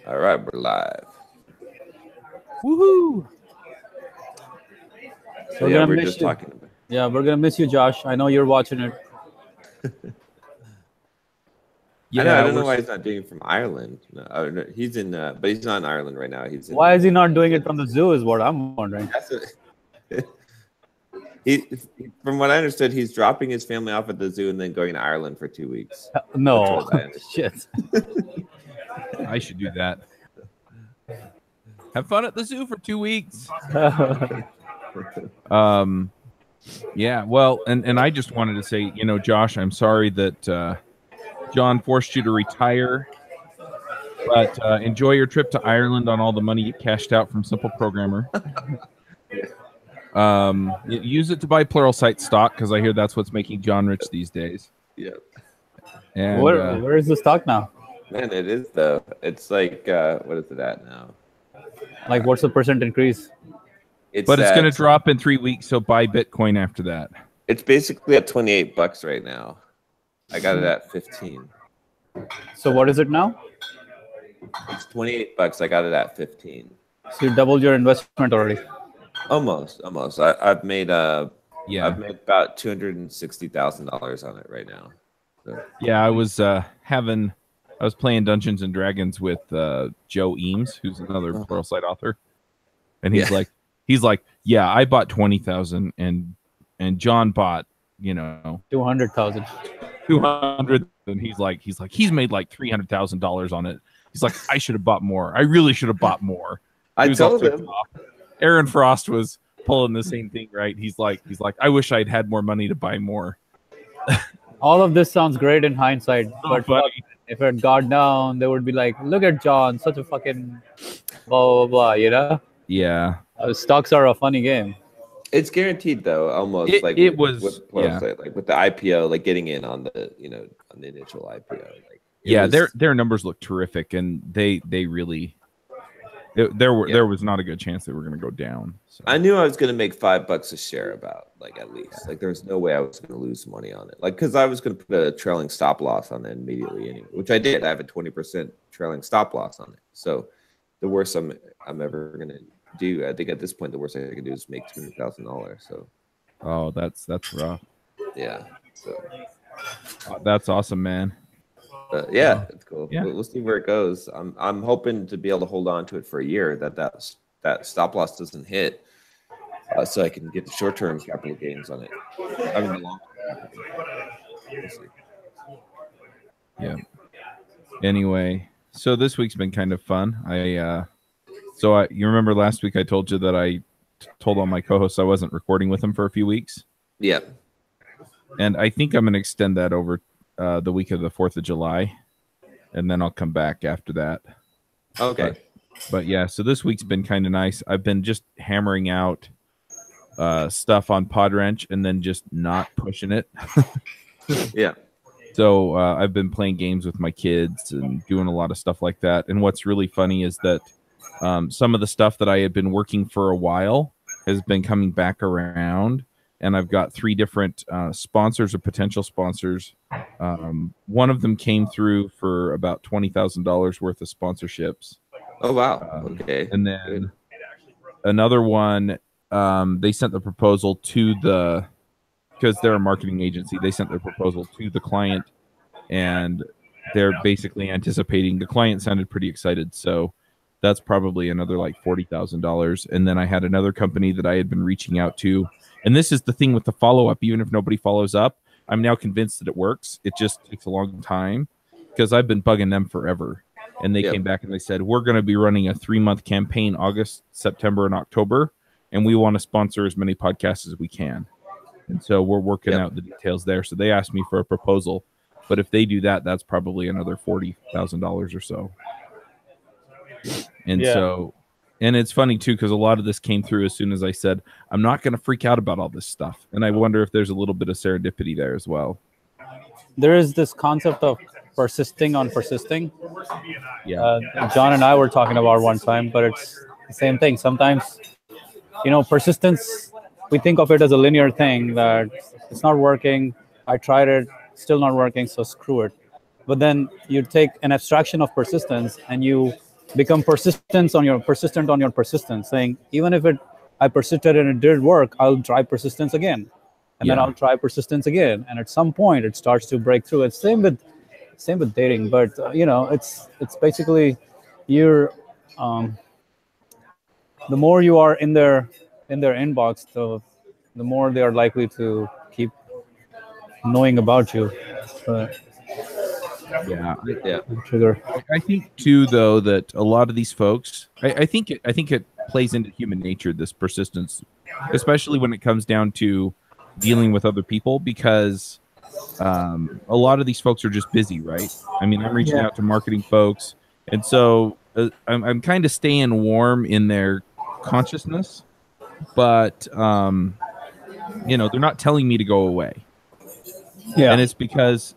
All right, we're live. Woohoo! So yeah, we're just talking about. Yeah, we're gonna miss you, Josh. I know you're watching it. I know. I don't know why he's not doing it from Ireland. No, he's in, but he's not in Ireland right now. He's in, why is he not doing it from the zoo? Is what I'm wondering. From what I understood, he's dropping his family off at the zoo and then going to Ireland for 2 weeks. No, shit. I should do that. Have fun at the zoo for 2 weeks. Yeah, well, and I just wanted to say, Josh, I'm sorry that John forced you to retire, but enjoy your trip to Ireland on all the money you cashed out from Simple Programmer. Use it to buy Pluralsight stock because I hear that's what's making John rich these days. Yeah. And where is the stock now? Man, it is though. It's like what is it at now? Like, what's the % increase? It's going to drop in 3 weeks, so buy Bitcoin after that. It's basically at $28 right now. I got it at 15. So what is it now? It's $28. I got it at 15. So you doubled your investment already. Almost. I've made I've made about $260,000 on it right now. So. Yeah, I was playing Dungeons and Dragons with Joe Eames, who's another Pluralsight author, and he's like, yeah, I bought 20,000, and John bought 200,000. 200, and he's made like $300,000 on it. He's like, I should have bought more. I really should have bought more. I told him. Aaron Frost was pulling the same thing, right? He's like, I wish I'd had more money to buy more. All of this sounds great in hindsight, but if it got down, they would be like, look at John, such a fucking blah, blah, blah, Yeah. Stocks are a funny game. It's guaranteed though, almost with Pluralsight, like with the IPO, like getting in on the on the initial IPO. Their numbers look terrific, and they really there was not a good chance they were going to go down. So. I knew I was going to make $5 a share, about at least. Like there was no way I was going to lose money on it, because I was going to put a trailing stop loss on it immediately anyway, which I did. I have a 20% trailing stop loss on it. So the worst I'm ever going to do, I think at this point the worst I can do is make $200,000. So that's rough. Yeah, so that's awesome, man. Yeah, it's cool. Yeah. We'll see where it goes. I'm hoping to be able to hold on to it for a year, that stop loss doesn't hit, so I can get the short-term capital gains on it. I mean the long-term. We'll see. Yeah. Anyway, so this week's been kind of fun. You remember last week I told you that I told all my co-hosts I wasn't recording with them for a few weeks? Yeah. And I think I'm going to extend that over the week of the 4th of July, and then I'll come back after that. Okay. But yeah, so this week's been kind of nice. I've been just hammering out stuff on Podwrench and then just not pushing it. Yeah. So I've been playing games with my kids and doing a lot of stuff like that. And what's really funny is that some of the stuff that I had been working for a while has been coming back around. And I've got 3 different sponsors or potential sponsors. One of them came through for about $20,000 worth of sponsorships. Oh, wow. Okay. And then another one, they sent the proposal to because they're a marketing agency, they sent their proposal to the client, and they're basically anticipating. The client sounded pretty excited, so that's probably another like $40,000. And then I had another company that I had been reaching out to. And this is the thing with the follow-up. Even if nobody follows up, I'm now convinced that it works. It just takes a long time because I've been bugging them forever. And they came back and they said, we're going to be running a 3-month campaign, August, September, and October. And we want to sponsor as many podcasts as we can. And so we're working out the details there. So they asked me for a proposal. But if they do that, that's probably another $40,000 or so. And and it's funny too, because a lot of this came through as soon as I said, I'm not going to freak out about all this stuff. And I wonder if there's a little bit of serendipity there as well. There is this concept of persisting on persisting. Yeah. John and I were talking about one time, but it's the same thing. Sometimes, persistence, we think of it as a linear thing that it's not working. I tried it, still not working, so screw it. but then you take an abstraction of persistence and you become persistent on your persistence, saying even if I persisted and it did work, I'll try persistence again, and then I'll try persistence again, and at some point it starts to break through. It's same with dating, but it's basically you're the more you are in their inbox, the more they are likely to keep knowing about you. Yeah. Trigger. I think too, though, that a lot of these folks, I think it plays into human nature, this persistence, especially when it comes down to dealing with other people, because a lot of these folks are just busy, right? I mean, I'm reaching out to marketing folks, and so I'm kind of staying warm in their consciousness, but they're not telling me to go away. Yeah. And it's because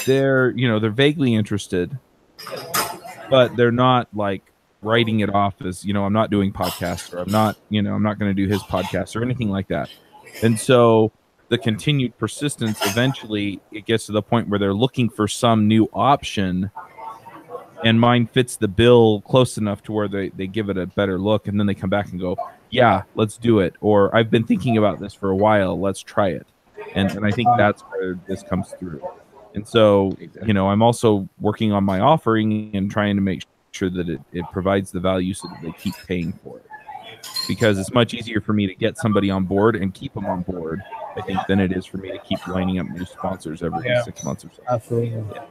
they're vaguely interested, but they're not like writing it off as, I'm not doing podcasts, or I'm not going to do his podcast or anything like that. And so the continued persistence, eventually it gets to the point where they're looking for some new option, and mine fits the bill close enough to where they give it a better look, and then they come back and go, yeah, let's do it. Or I've been thinking about this for a while, let's try it. And I think that's where this comes through. And so, I'm also working on my offering and trying to make sure that it provides the value so that they keep paying for it. Because it's much easier for me to get somebody on board and keep them on board, I think, than it is for me to keep lining up new sponsors every 6 months or so. Absolutely. Yeah.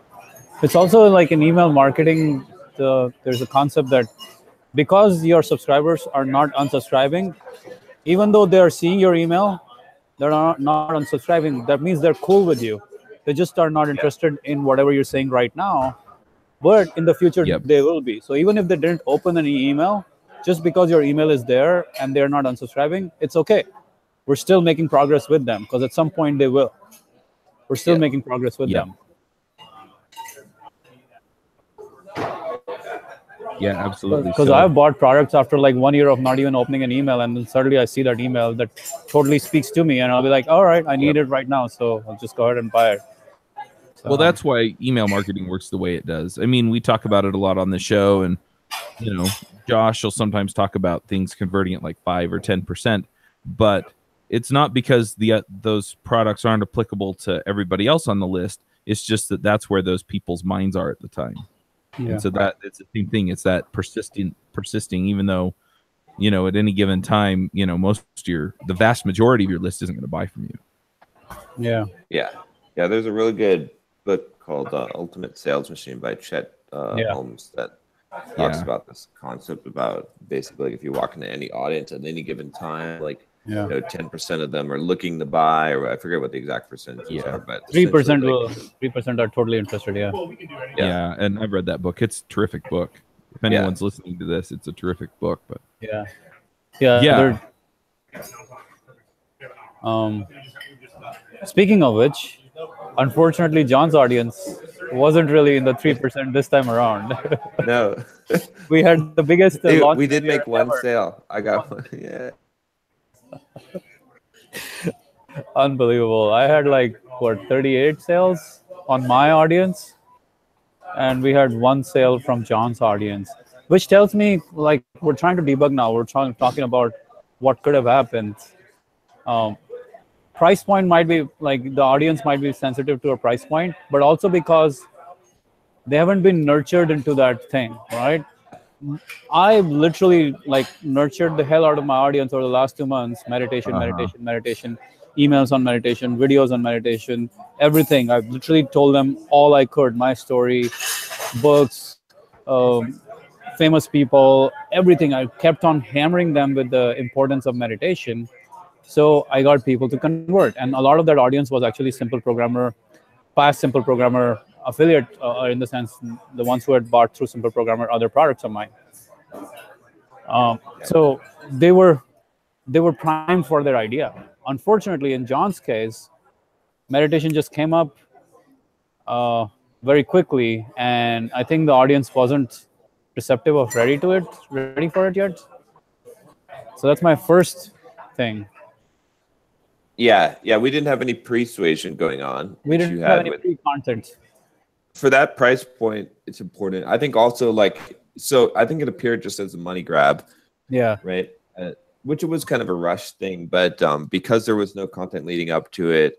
It's also like in email marketing, there's a concept that because your subscribers are not unsubscribing, even though they are seeing your email, they're not unsubscribing. That means they're cool with you. They just are not interested in whatever you're saying right now, but in the future they will be. So even if they didn't open any email, just because your email is there and they're not unsubscribing, it's okay. We're still making progress with them, because at some point they will. We're still making progress with them. Yeah, absolutely. Because I've bought products after like 1 year of not even opening an email, and then suddenly I see that email that totally speaks to me, and I'll be like, all right, I need it right now, so I'll just go ahead and buy it. So, well, that's why email marketing works the way it does. I mean, we talk about it a lot on the show, and Josh will sometimes talk about things converting at like 5 or 10%, but it's not because those products aren't applicable to everybody else on the list. It's just that that's where those people's minds are at the time. And so that it's the same thing. It's that persisting, even though, at any given time, the vast majority of your list isn't going to buy from you. Yeah. There's a really good book called Ultimate Sales Machine by Chet Holmes that talks about this concept about basically if you walk into any audience at any given time, like 10% of them are looking to buy, or I forget what the exact percentages are, but 3% are totally interested. Yeah, and I've read that book. It's a terrific book. If anyone's listening to this, it's a terrific book. But speaking of which, unfortunately, John's audience wasn't really in the 3% this time around. No, we had the biggest. We did make one sale. I got one. Yeah. Unbelievable. I had like 38 sales on my audience, and we had one sale from John's audience, which tells me like we're trying to debug now. We're talking about what could have happened. Price point might be like the audience might be sensitive to a price point, but also because they haven't been nurtured into that thing, right? I've literally like nurtured the hell out of my audience over the last 2 months. Meditation, emails on meditation, videos on meditation, everything. I've literally told them all I could, my story, books, famous people, everything. I kept on hammering them with the importance of meditation. So I got people to convert. And a lot of that audience was actually Simple Programmer, past Simple Programmer affiliate, in the sense, the ones who had bought through Simple Programmer other products of mine. So they were primed for their idea. Unfortunately, in John's case, meditation just came up very quickly, and I think the audience wasn't receptive or ready for it yet. So that's my first thing. Yeah, we didn't have any persuasion going on. We didn't have any pre-content. for that price point, it's important. I think also like, so I think it appeared just as a money grab. Yeah. Right. Which it was kind of a rush thing, but because there was no content leading up to it,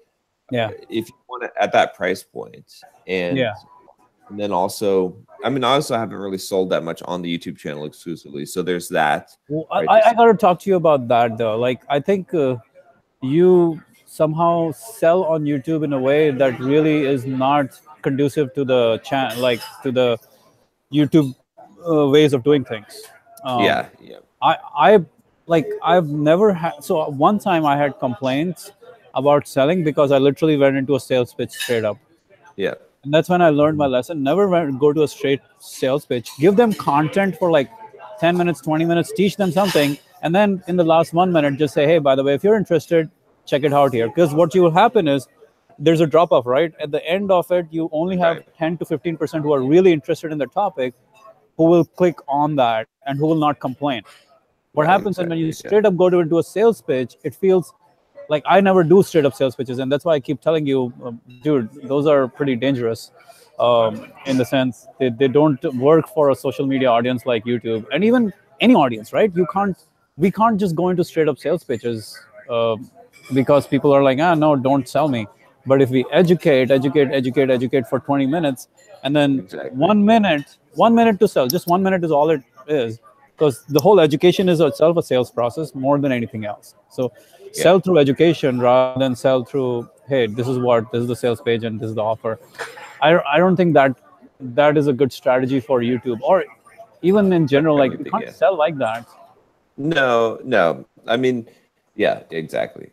Yeah. if you want to at that price point, and Yeah. and then also, I mean, I also haven't really sold that much on the YouTube channel exclusively, so there's that. Well, Right? I got to talk to you about that though. Like, I think you somehow sell on YouTube in a way that really is not conducive to the channel, like to the YouTube ways of doing things. Yeah, yeah, I like I've never had. So one time I had complaints about selling because I literally went into a sales pitch straight up. yeah. And that's when I learned my lesson. Never go to a straight sales pitch. Give them content for like 10 minutes, 20 minutes, teach them something. And then in the last 1 minute, just say, hey, by the way, if you're interested, check it out here. Because what will happen is there's a drop off, right? At the end of it, you only have 10 to 15% who are really interested in the topic, who will click on that and who will not complain. What happens when you straight up go into a sales pitch, it feels like I never do straight up sales pitches. And that's why I keep telling you, dude, those are pretty dangerous in the sense they don't work for a social media audience like YouTube and even any audience, right? We can't just go into straight up sales pitches because people are like, no, don't sell me. But if we educate for 20 minutes and then 1 minute to sell, just 1 minute is all it is. Because the whole education is itself a sales process more than anything else. So sell through education rather than sell through, hey, this is the sales page and this is the offer. I don't think that is a good strategy for YouTube or even in general. Like you can't sell like that. No. I mean, yeah, exactly.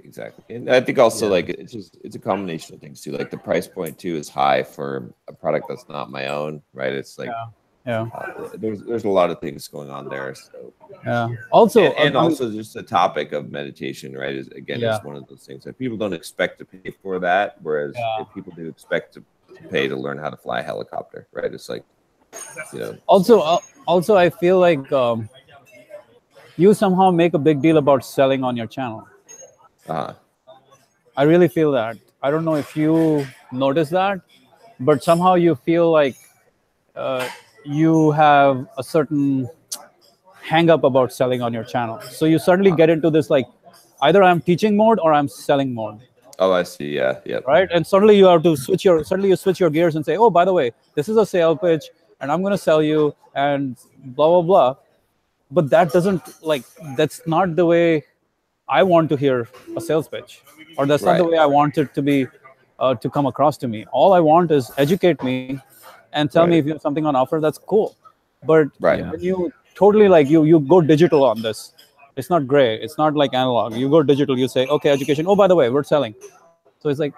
And I think also like it's a combination of things too. Like the price point too is high for a product that's not my own, right? It's like there's a lot of things going on there. So also and also just the topic of meditation, right? Is one of those things that people don't expect to pay for that, whereas if people do expect to pay to learn how to fly a helicopter, right? It's like, Also, I feel like you somehow make a big deal about selling on your channel. I really feel that. I don't know if you notice that, but somehow you feel like you have a certain hang up about selling on your channel. So you suddenly get into this like either I'm teaching mode or I'm selling mode. Oh, I see. Yeah. Right. And suddenly you have to switch your gears and say, oh, by the way, this is a sale pitch and I'm going to sell you and blah, blah, blah. But that's not the way I want to hear a sales pitch, or that's not the way I want it to be, to come across to me. All I want is educate me and tell me if you have something on offer, that's cool. But when you totally you go digital on this, it's not gray. It's not like analog. You go digital, you say, okay, education. Oh, by the way, we're selling. So it's like,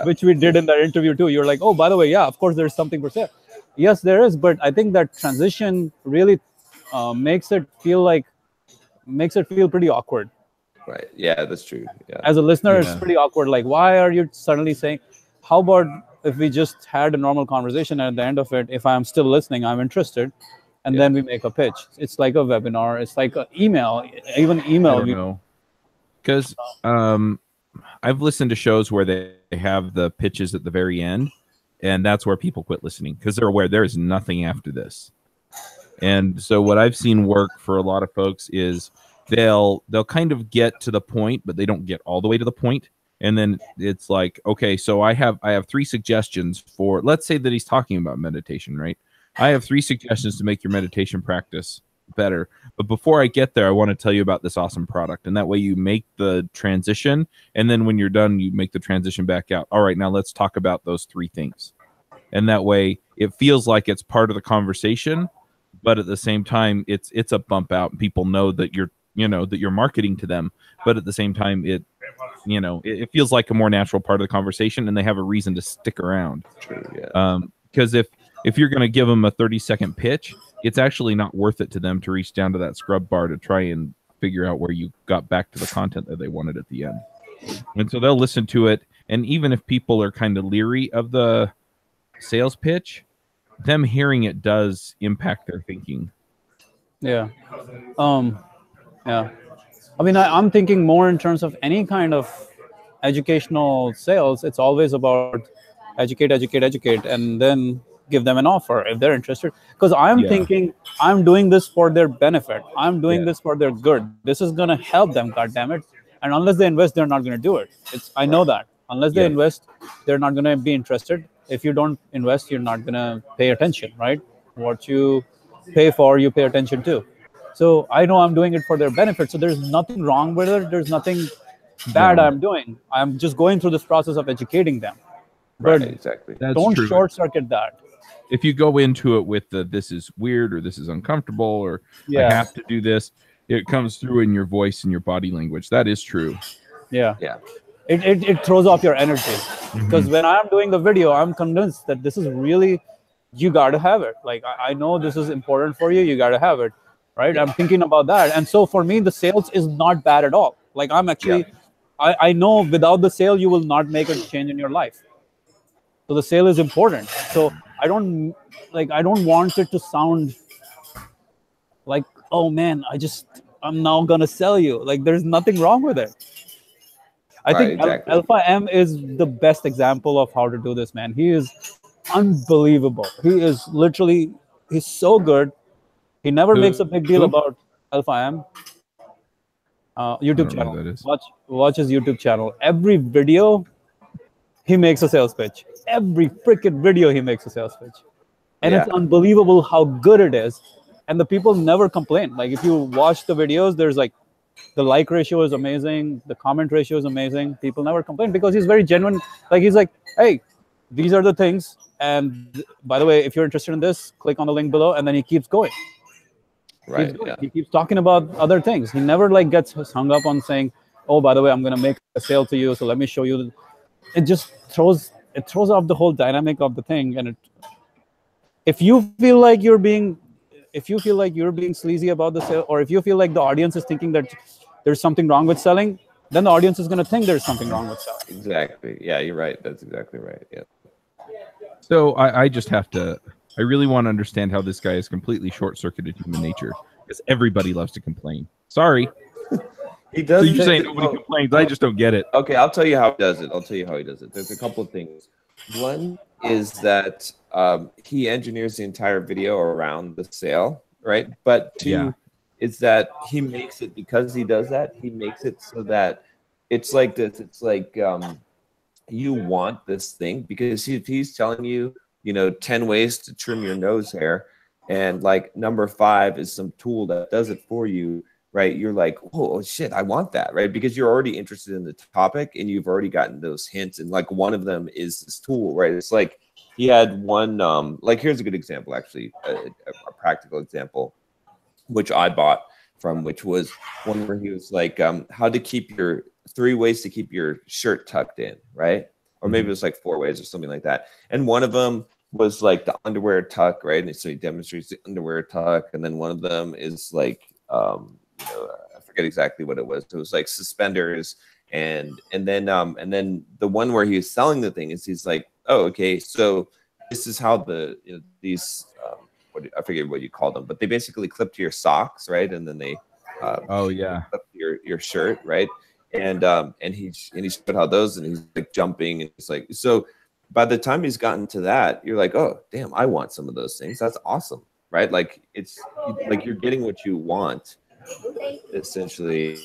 which we did in that interview too. You're like, oh, by the way, of course, there's something for sale. Yes, there is. But I think that transition really makes it feel pretty awkward. Right. Yeah, that's true. Yeah. As a listener, it's pretty awkward. Like, why are you suddenly saying, how about if we just had a normal conversation and at the end of it, if I'm still listening, I'm interested, and then we make a pitch. It's like a webinar. It's like an email, even email. I don't know. Because I've listened to shows where they have the pitches at the very end, and that's where people quit listening because they're aware there is nothing after this. And so what I've seen work for a lot of folks is they'll kind of get to the point, but they don't get all the way to the point. And then it's like, okay, so I have 3 suggestions for, let's say that he's talking about meditation, right? I have 3 suggestions to make your meditation practice better. But before I get there, I want to tell you about this awesome product. And that way you make the transition. And then when you're done, you make the transition back out. All right, now let's talk about those 3 things. And that way it feels like it's part of the conversation, but at the same time, it's a bump out. People know that you're marketing to them, but at the same time, it feels like a more natural part of the conversation, and they have a reason to stick around. True, yeah. Because if you're going to give them a 30-second pitch, it's actually not worth it to them to reach down to that scrub bar to try and figure out where you got back to the content that they wanted at the end. And so they'll listen to it, and even if people are kind of leery of the sales pitch, them hearing it does impact their thinking. Yeah. I mean, I'm thinking more in terms of any kind of educational sales. It's always about educate, and then give them an offer if they're interested. Because I'm thinking I'm doing this for their benefit. I'm doing this for their good. This is gonna help them, goddammit. And unless they invest, they're not gonna do it. I know that. Unless they invest, they're not gonna be interested. If you don't invest, you're not gonna pay attention, right? What you pay for, you pay attention to. So I know I'm doing it for their benefit. So there's nothing wrong with it. There's nothing bad I'm doing. I'm just going through this process of educating them. But exactly. Don't short circuit that. If you go into it with this is weird or this is uncomfortable or I have to do this, it comes through in your voice and your body language. That is true. Yeah. It throws off your energy. Because when I'm doing the video, I'm convinced that this is really, you got to have it. Like, I know this is important for you. You got to have it. Right. I'm thinking about that. And so for me, the sales is not bad at all. Like, I'm actually, I know without the sale, you will not make a change in your life. So the sale is important. So I don't want it to sound like, oh man, I'm now going to sell you. Like, there's nothing wrong with it. I think Alpha M is the best example of how to do this, man. He is unbelievable. He is literally, he's so good. He never makes a big deal about Alpha M. YouTube channel. Watch his YouTube channel. Every video, he makes a sales pitch. Every freaking video, he makes a sales pitch. And it's unbelievable how good it is. And the people never complain. Like, if you watch the videos, there's like, the like ratio is amazing. The comment ratio is amazing. People never complain because he's very genuine. Like, he's like, hey, these are the things. And by the way, if you're interested in this, click on the link below. And then he keeps going. Right. He keeps talking about other things. He never like gets hung up on saying, oh, by the way, I'm going to make a sale to you. So let me show you. It just throws off the whole dynamic of the thing. And if you feel like you're being sleazy about the sale, or if you feel like the audience is thinking that there's something wrong with selling, then the audience is going to think there's something wrong with selling. Exactly. Yeah, you're right. That's exactly right. Yeah. So I just have to, I really want to understand how this guy has completely short-circuited human nature, because everybody loves to complain. Sorry. He does. So you're saying nobody complains. I just don't get it. Okay, I'll tell you how he does it. There's a couple of things. One is that he engineers the entire video around the sale, right? But two is that he makes it, because he does that, he makes it so that it's like this. It's like you want this thing, because if he's telling you, 10 ways to trim your nose hair, and like number 5 is some tool that does it for you, right? You're like, oh shit, I want that, right? Because you're already interested in the topic and you've already gotten those hints. And like one of them is this tool, right? It's like he had one, like here's a good example, actually, a practical example, which I bought from, which was one where he was like, how to keep 3 ways to keep your shirt tucked in, right? Or maybe it was like 4 ways or something like that. And one of them was like the underwear tuck, right? And so he demonstrates the underwear tuck. And then one of them is like, I forget exactly what it was. So it was like suspenders, and then the one where he was selling the thing is he's like, oh, okay, so this is how these I forget what you call them, but they basically clip to your socks, right? And then they clip to your shirt, right? And he showed how those, and he's like jumping, and it's like, so by the time he's gotten to that, you're like, oh damn, I want some of those things. That's awesome, right? Like it's like you're getting what you want, essentially.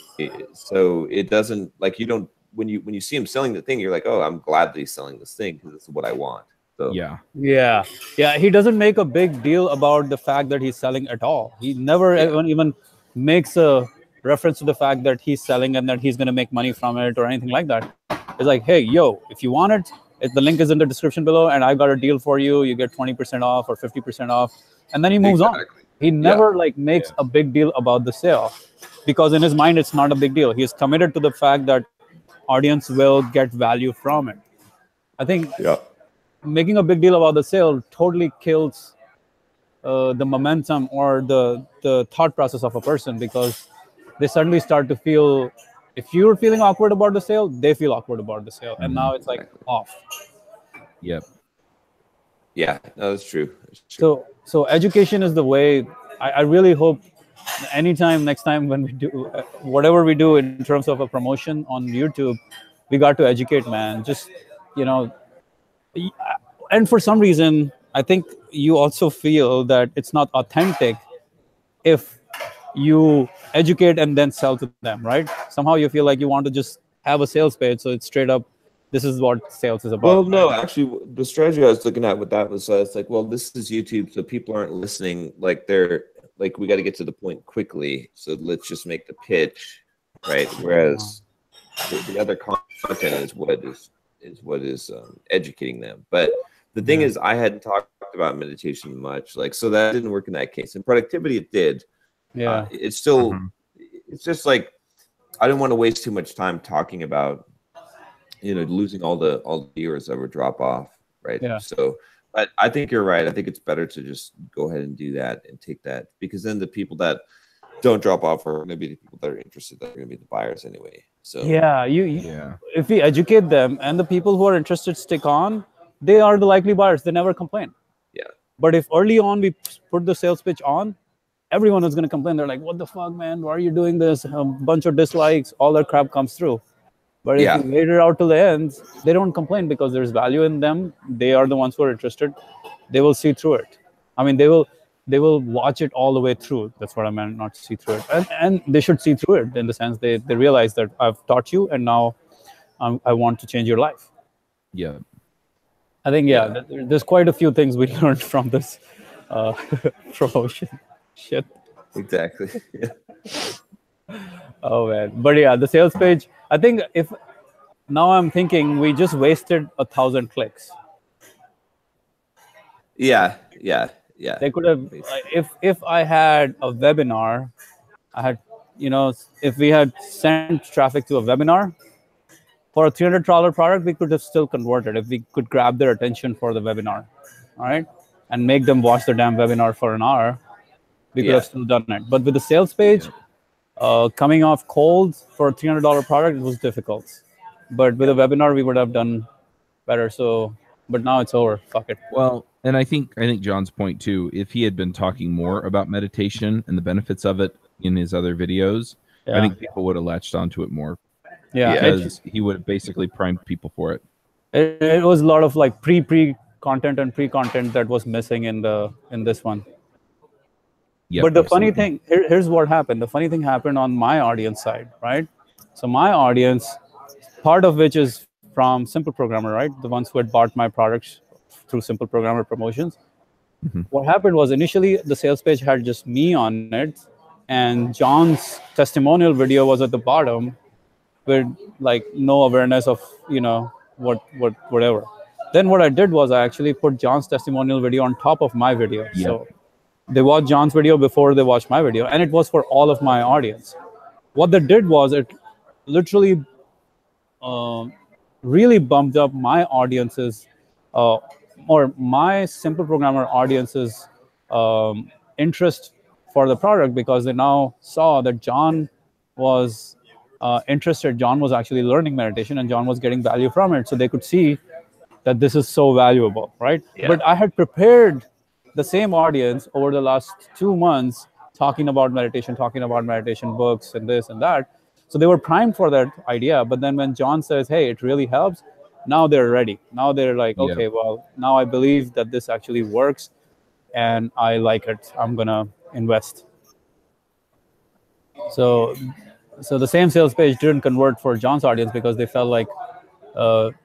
So it doesn't, like, you don't, when you see him selling the thing, you're like, oh, I'm glad that he's selling this thing because this is what I want. So yeah, he doesn't make a big deal about the fact that he's selling at all. He never even makes a reference to the fact that he's selling and that he's going to make money from it or anything like that. It's like, hey, yo, if you want it, the link is in the description below, and I got a deal for you. You get 20% off or 50% off, and then he moves on. He never makes a big deal about the sale, because in his mind it's not a big deal. He is committed to the fact that audience will get value from it. I think making a big deal about the sale totally kills the momentum or the thought process of a person, because they suddenly start to feel, if you're feeling awkward about the sale, they feel awkward about the sale. And now it's like off. Yep. Yeah, no, that's true. So education is the way. I really hope next time when we do whatever we do in terms of a promotion on YouTube, we got to educate, man. Just, And for some reason, I think you also feel that it's not authentic if you educate and then sell to them, right? Somehow you feel like you want to just have a sales page, so it's straight up, this is what sales is about. Well, no, actually, the strategy I was looking at with that was it's like, well, this is YouTube, so people aren't listening. Like they're like, we got to get to the point quickly, so let's just make the pitch, right? Whereas the other content is what is educating them. But the thing is, I hadn't talked about meditation much, like, so that didn't work in that case. In productivity, it did. Yeah, It's still, it's just like, I didn't want to waste too much time talking about, losing all the viewers that would drop off, right? Yeah. So, but I think you're right. I think it's better to just go ahead and do that and take that, because then the people that don't drop off are going to be the people that are interested, that are going to be the buyers anyway. So yeah, if we educate them and the people who are interested stick on, they are the likely buyers. They never complain. Yeah. But if early on we put the sales pitch on, everyone is going to complain. They're like, what the fuck, man? Why are you doing this? A bunch of dislikes, all that crap comes through. But if you wait it out till the end, they don't complain because there's value in them. They are the ones who are interested. They will see through it. I mean, they will watch it all the way through. That's what I meant, not see through it. And they should see through it in the sense they realize that I've taught you and now I want to change your life. Yeah. I think, there's quite a few things we learned from this promotion shit. Exactly. Yeah. Oh, man. But yeah, the sales page, I think now I'm thinking we just wasted 1,000 clicks. Yeah. They could have, if I had a webinar, if we had sent traffic to a webinar for a $300 product, we could have still converted if we could grab their attention for the webinar, all right, and make them watch the damn webinar for an hour. We could have still done it. But with the sales page, coming off cold for a $300 product, it was difficult. But with a webinar, we would have done better. So, but now it's over. Fuck it. Well, and I think John's point too, if he had been talking more about meditation and the benefits of it in his other videos, I think people would have latched onto it more. Yeah, because he would have basically primed people for it. It was a lot of like pre content and pre-content that was missing in this one. Yep, but the funny thing, here's what happened. The funny thing happened on my audience side, right? So my audience, part of which is from Simple Programmer, right? The ones who had bought my products through Simple Programmer promotions. What happened was initially the sales page had just me on it, and John's testimonial video was at the bottom with like no awareness of, whatever. Then what I did was I actually put John's testimonial video on top of my video. Yep. So they watched John's video before they watched my video, and it was for all of my audience. What they did was it literally really bumped up my audience's or my Simple Programmer audience's interest for the product, because they now saw that John was interested. John was actually learning meditation and John was getting value from it. So they could see that this is so valuable, right? Yeah. But I had prepared the same audience over the last 2 months talking about meditation books and this and that. So they were primed for that idea. But then when John says, hey, it really helps, now they're ready. Now they're like, okay, well, now I believe that this actually works and I like it. I'm going to invest. So the same sales page didn't convert for John's audience because they felt like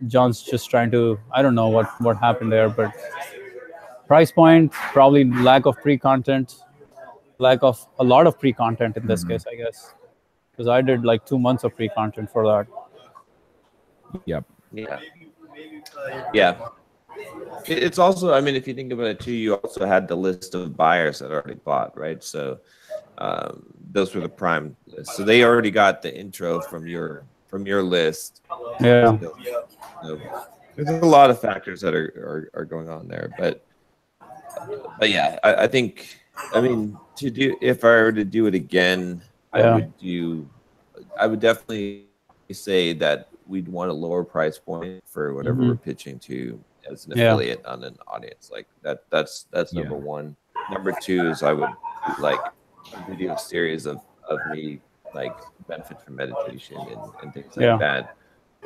John's just trying to, I don't know what happened there, but price point, probably lack of pre-content, lack of a lot of pre-content in this case, I guess, because I did like 2 months of pre-content for that. Yep. Yeah. It's also, I mean, if you think about it too, you also had the list of buyers that already bought, right? So those were the prime list. So they already got the intro from your list. Yeah. So there's a lot of factors that are going on there, but yeah, I think, I mean, if I were to do it again, I would definitely say that we'd want a lower price point for whatever we're pitching to as an affiliate on an audience. Like that's number one. Number two is I would like a video series of me like benefit from meditation and things like that.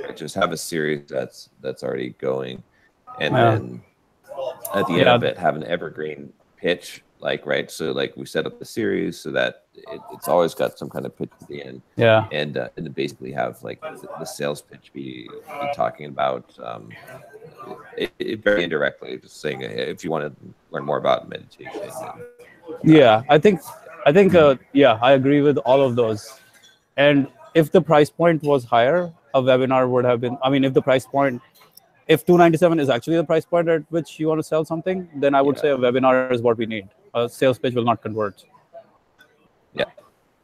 I just have a series that's already going. and then at the end of it, have an evergreen pitch, like, right? So like we set up the series so that it's always got some kind of pitch at the end. Yeah. And then basically have like the sales pitch be talking about it very indirectly, just saying if you want to learn more about meditation. Yeah, I think yeah, I agree with all of those. And if the price point was higher, a webinar would have been. I mean, if the price point, if 297 is actually the price point at which you want to sell something, then I would say a webinar is what we need. A sales pitch will not convert. Yeah.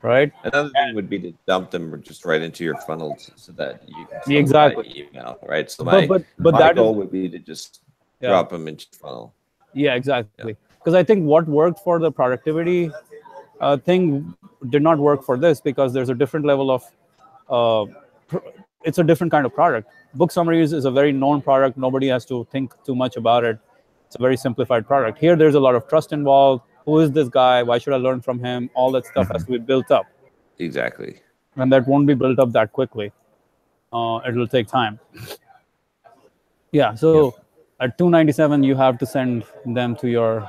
Right. Another thing would be to dump them just right into your funnel so that you can exactly email, right? So my that goal would be to just drop them into your funnel. Yeah, exactly. Because I think what worked for the productivity thing did not work for this, because there's a different level of it's a different kind of product. Book summaries is a very known product. Nobody has to think too much about it. It's a very simplified product. Here, there's a lot of trust involved. Who is this guy? Why should I learn from him? All that stuff has to be built up. Exactly. And that won't be built up that quickly. It will take time. Yeah. So at 297, you have to send them to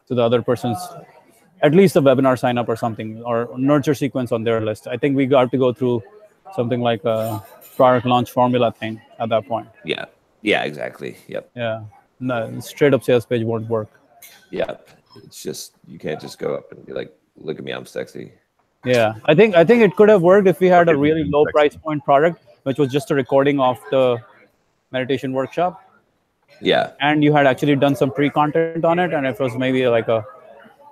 the other person's, at least a webinar sign up or something, or nurture sequence on their list. I think we got to go through something like a product launch formula thing at that point. Yeah. Yeah, exactly. Yep. Yeah. No, straight up sales page won't work. Yep. It's just, you can't just go up and be like, look at me, I'm sexy. Yeah. I think it could have worked if we had a really low price point product, which was just a recording of the meditation workshop. Yeah. And you had actually done some pre-content on it, and it was maybe like a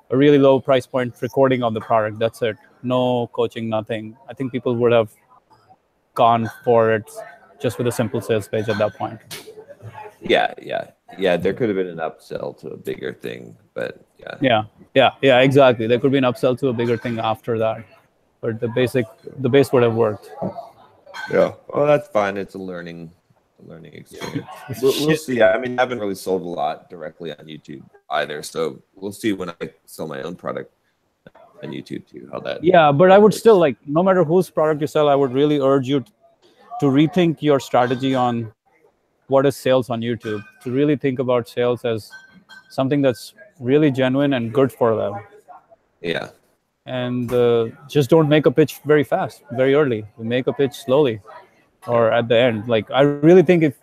really low price point recording of the product. That's it. No coaching, nothing. I think people would have gone for it just with a simple sales page at that point. Yeah. There could have been an upsell to a bigger thing, but Yeah, exactly. There could be an upsell to a bigger thing after that, but the base would have worked. Yeah. Well, that's fine. It's a learning experience. We'll see. I mean, I haven't really sold a lot directly on YouTube either, so we'll see when I sell my own product on YouTube too, how that. Yeah, but I would still, like, no matter whose product you sell, I would really urge you to rethink your strategy on what is sales on YouTube, to really think about sales as something that's really genuine and good for them. Yeah. And just don't make a pitch very fast, very early. Make a pitch slowly, or at the end. Like, I really think if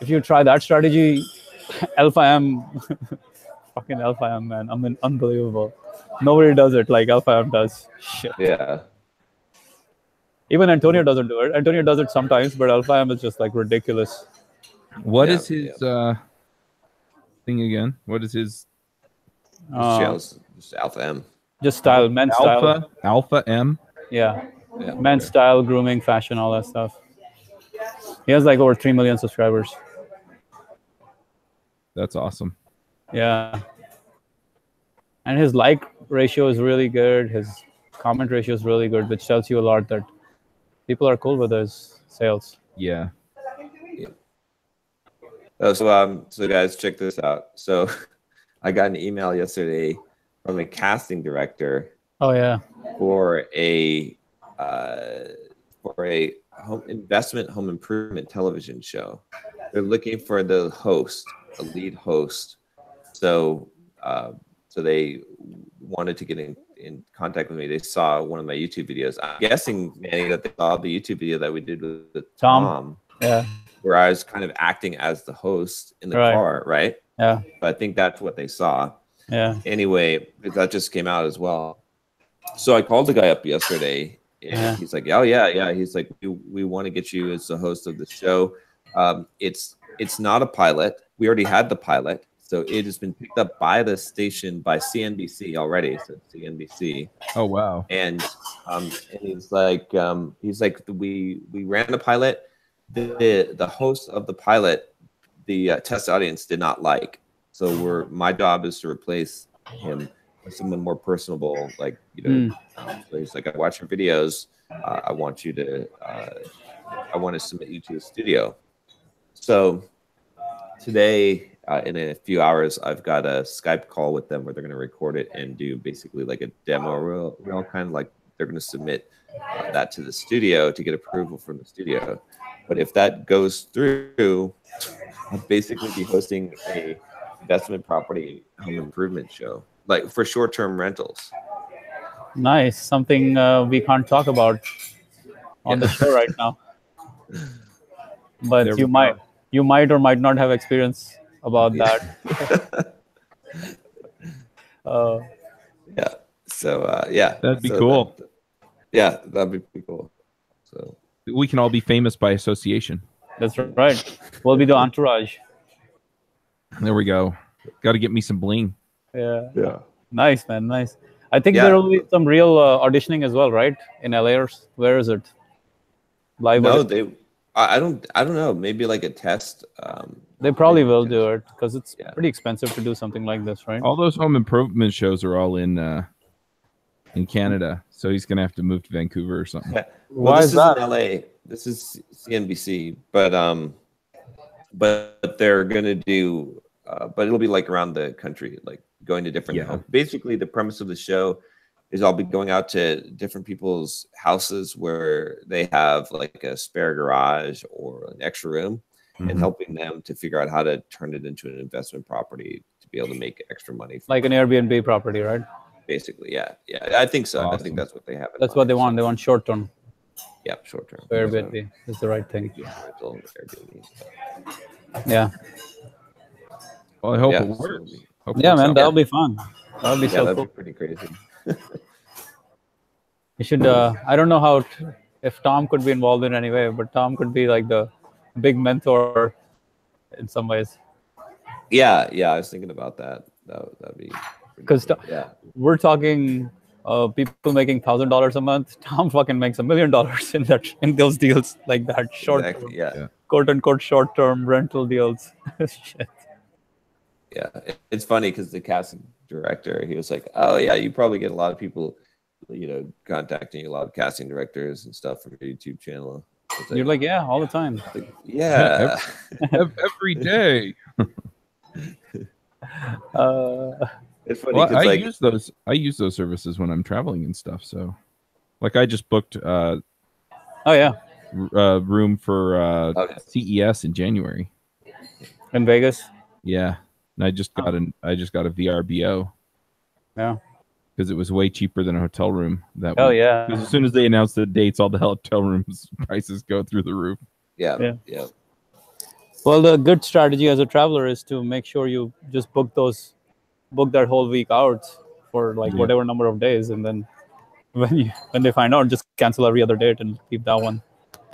you try that strategy, Alpha M, fucking Alpha M, man, I mean, unbelievable. Nobody does it like Alpha M does. Shit. Yeah. Even Antonio doesn't do it. Antonio does it sometimes, but Alpha M is just like ridiculous. What is his thing again? What is his just Alpha M. Just style, men's style. Alpha M? Yeah. Men's style, grooming, fashion, all that stuff. He has like over 3 million subscribers. That's awesome. Yeah. And his like ratio is really good. His comment ratio is really good, which tells you a lot that people are cool with his sales. Yeah. Oh, so guys, check this out. So I got an email yesterday from a casting director. Oh yeah. For a home improvement television show. They're looking for the host, a lead host. So they wanted to get in contact with me. They saw one of my YouTube videos. I'm guessing, Manny, that they saw the YouTube video that we did with Tom. Yeah. Where I was kind of acting as the host in the car, right? Yeah. But I think that's what they saw. Yeah. Anyway, that just came out as well. So I called the guy up yesterday, and he's like, "Oh yeah." He's like, "We want to get you as the host of the show. It's not a pilot. We already had the pilot, so it has been picked up by the station, by CNBC already. So CNBC. Oh wow. And he's like, we ran the pilot. The host of the pilot, the test audience did not like. So my job is to replace him with someone more personable, like, so he's like, I watch your videos. I want to submit you to the studio. So today, in a few hours, I've got a Skype call with them where they're going to record it and do basically like a demo reel, kind of like they're going to submit that to the studio to get approval from the studio. But if that goes through, I'll basically be hosting a investment property home improvement show, like for short-term rentals. Nice. Something we can't talk about on the show right now. But you might or might not have experience about that. Yeah. So yeah, that'd be cool. That'd be pretty cool. So we can all be famous by association. That's right. We'll be the entourage. There we go. Got to get me some bling. Yeah. Nice, man. Nice. I think there will be some real auditioning as well, right? In LA, or where is it? Live? No, I don't know. Maybe like a test. They probably will do it because it's pretty expensive to do something like this, right? All those home improvement shows are all in Canada, so he's gonna have to move to Vancouver or something. Yeah. Well, Why this is that? in LA. This is CNBC, but they're gonna do, but it'll be like around the country, like going to different homes. Basically, the premise of the show is I'll be going out to different people's houses where they have like a spare garage or an extra room, and helping them to figure out how to turn it into an investment property to be able to make extra money. Like an Airbnb property, right? Basically, yeah. I think so. Awesome. I think that's what they have. That's what they want. They want short term. Yeah, short term. Airbnb is the right thing. Airbnb. Yeah. Well, I hope it works. Yeah, man, that'll be fun. That'll be so that'd cool. be pretty crazy. You should. I don't know how if Tom could be involved in any way, but Tom could be like the big mentor in some ways. Yeah. I was thinking about that. That'd be because we're talking people making $1,000 a month. Tom fucking makes $1 million in those deals like that. Short, quote unquote, short term rental deals. Shit. Yeah, it's funny because the casting director, he was like, "Oh yeah, you probably get a lot of people, contacting you, a lot of casting directors and stuff from your YouTube channel." You're like, yeah, all the time. Like, yeah, every day. It's funny. Well, I use those services when I'm traveling and stuff. So, like, I just booked room for CES in January in Vegas. Yeah, and I just got a VRBO. Yeah, because it was way cheaper than a hotel room. Because as soon as they announced the dates, all the hotel rooms prices go through the roof. Yeah. Well, the good strategy as a traveler is to make sure you just book that whole week out for whatever number of days, and then when they find out, just cancel every other date and keep that one.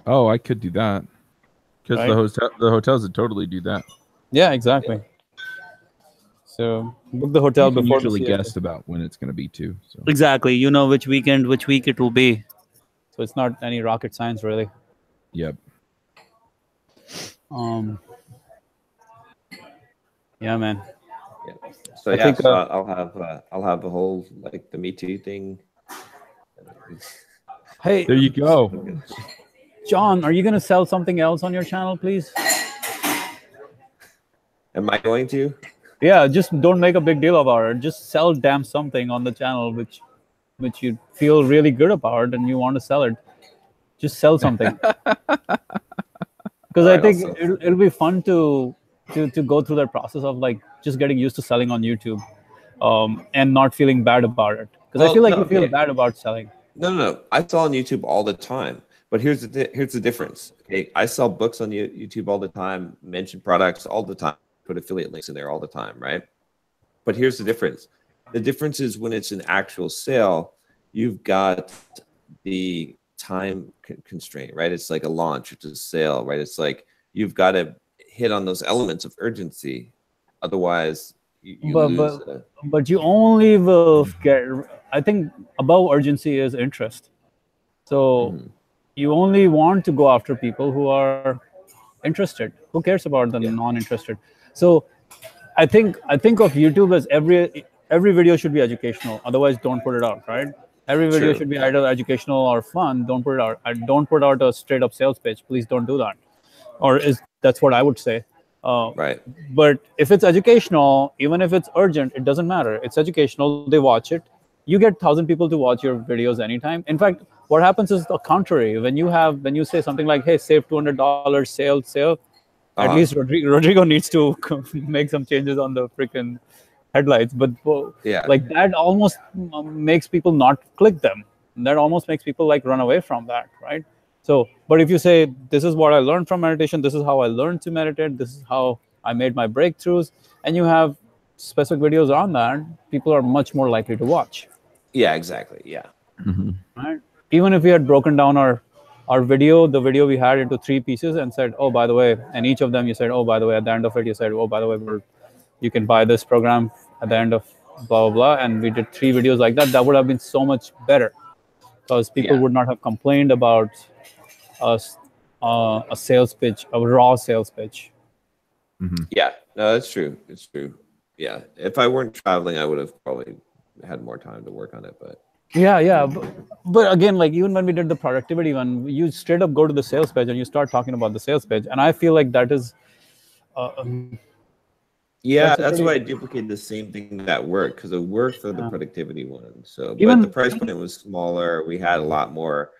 Oh, I could do that because the hotels would totally do that. Yeah, exactly. So book the hotel before. Usually guess about when it's going to be too. So. Exactly, you know which week it will be. So it's not any rocket science, really. Yep. Yeah, man. Yeah. So I think I'll have a whole the Me Too thing. Hey, there you go. John, are you going to sell something else on your channel, please? Am I going to? Yeah, just don't make a big deal about it. Just sell damn something on the channel which you feel really good about and you want to sell it. Just sell something. Because I think it'll be fun to go through that process of just getting used to selling on YouTube, and not feeling bad about it. Because I feel like you feel bad about selling. No. I sell on YouTube all the time. But here's the difference. Okay, I sell books on YouTube all the time, mention products all the time, put affiliate links in there all the time, right? But here's the difference. The difference is when it's an actual sale, you've got the time constraint, right? It's like a launch, it's a sale, right? It's like you've got to hit on those elements of urgency. Otherwise, you lose. But you only will get, I think above urgency is interest. So you only want to go after people who are interested. Who cares about the non-interested? So I think of YouTube as every video should be educational. Otherwise, don't put it out, right? Every video should be either educational or fun. Don't put it out. Don't put out a straight up sales pitch. Please don't do that. That's what I would say. Right. But if it's educational, even if it's urgent, it doesn't matter. It's educational. They watch it. you get 1,000 people to watch your videos anytime. In fact, what happens is the contrary. When you say something like, hey, save $200, sale, at least Rodrigo needs to make some changes on the freaking headlights. But Yeah. like that almost makes people not click them. That almost makes people like run away from that, right? So, but if you say, this is what I learned from meditation, this is how I learned to meditate, this is how I made my breakthroughs, and you have specific videos on that, people are much more likely to watch. Yeah, exactly. Yeah. Right? Even if we had broken down the video we had into 3 pieces and said, oh, by the way, and each of them you said, oh, by the way, at the end of it, you said, oh, by the way, you can buy this program at the end of blah, blah, blah. And we did 3 videos like that. That would have been so much better, because people would not have complained about a sales pitch, a raw sales pitch. Yeah, no, that's true. It's true. Yeah. If I weren't traveling, I would have probably had more time to work on it, but yeah. But again, like even when we did the productivity one, you straight up go to the sales page and you start talking about the sales page. And I feel like that is, that's why I duplicate the same thing that worked, because it worked for the productivity one. So, but the price point was smaller. We had a lot more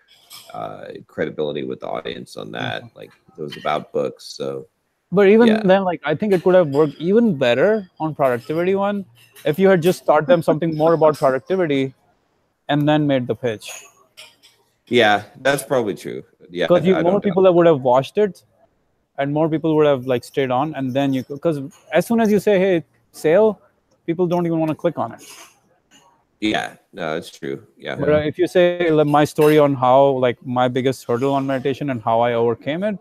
credibility with the audience on that. Like it was about books. So, but even then, like I think it could have worked even better on productivity one if you had just taught them something more about productivity and then made the pitch. Yeah, that's probably true. Yeah, because more people that would have watched it, and more people would have like stayed on, and then because as soon as you say, hey, sale, people don't even want to click on it. Yeah, no, it's true. Yeah. But if you say my story on how like my biggest hurdle on meditation and how I overcame it,